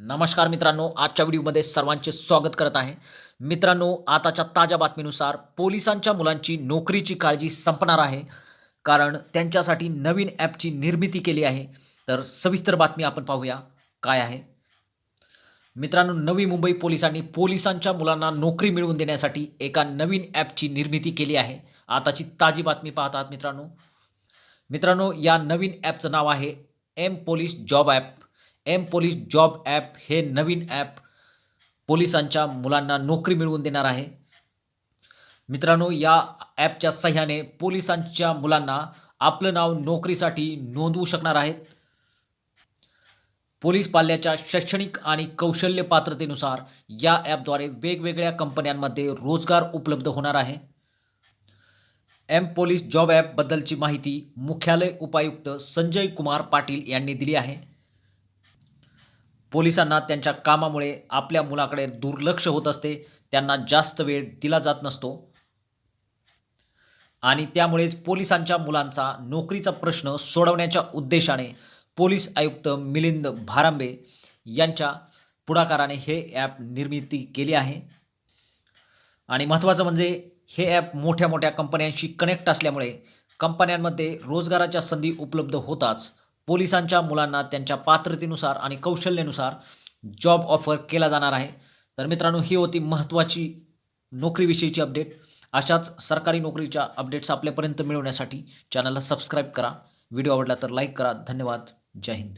नमस्कार मित्रांनो, आजच्या व्हिडिओमध्ये सर्वांचे स्वागत करत आहे. मित्रांनो, आताच्या ताज्या बातमीनुसार पोलिसांच्या मुलांची नोकरीची काळजी संपणार आहे, कारण त्यांच्यासाठी नवीन ॲपची निर्मिती केली आहे. तर सविस्तर बातमी आपण पाहूया काय आहे. मित्रांनो, नवी मुंबई पोलिसांनी पोलिसांच्या मुलांना नोकरी मिळवून देण्यासाठी एका नवीन ॲपची निर्मिती केली आहे. आताची ताजी बातमी पाहत आहात मित्रांनो. मित्रांनो, या नवीन ॲपचं नाव आहे M police job app. M police job app हे नवीन ॲप पोलिसांच्या मुलांना नोकरी मिळवून देणार आहे. मित्रांनो, या ॲपच्या सहाय्याने पोलिसांच्या मुलांना आपलं नाव नोकरीसाठी नोंदवू शकणार आहेत. पोलीस पाल्याच्या शैक्षणिक आणि कौशल्य पात्रतेनुसार या ॲपद्वारे वेगवेगळ्या कंपन्यांमध्ये रोजगार उपलब्ध होणार आहे. एम पोलीस जॉब ॲपबद्दलची माहिती मुख्यालय उपायुक्त संजय कुमार पाटील यांनी दिली आहे. पोलिसांना त्यांच्या कामामुळे आपल्या मुलाकडे दुर्लक्ष होत असते, त्यांना जास्त वेळ दिला जात नसतो आणि त्यामुळेच पोलिसांच्या मुलांचा नोकरीचा प्रश्न सोडवण्याच्या उद्देशाने पोलीस आयुक्त मिलिंद भारांबे यांच्या पुढाकाराने हे ॲप निर्मिती केली आहे. आणि महत्त्वाचं म्हणजे हे ॲप मोठ्या मोठ्या कंपन्यांशी कनेक्ट असल्यामुळे कंपन्यांमध्ये रोजगाराच्या संधी उपलब्ध होताच पोलिसांच्या मुलांना त्यांच्या पात्रतेनुसार आणि कौशल्यानुसार जॉब ऑफर केला जाणार आहे. तर मित्रांनो, ही होती महत्त्वाची नोकरीविषयीची अपडेट. अशाच सरकारी नोकरीच्या अपडेट्स आपल्यापर्यंत मिळवण्यासाठी चॅनलला सबस्क्राईब करा. व्हिडिओ आवडला तर लाईक करा. धन्यवाद. जय हिंद.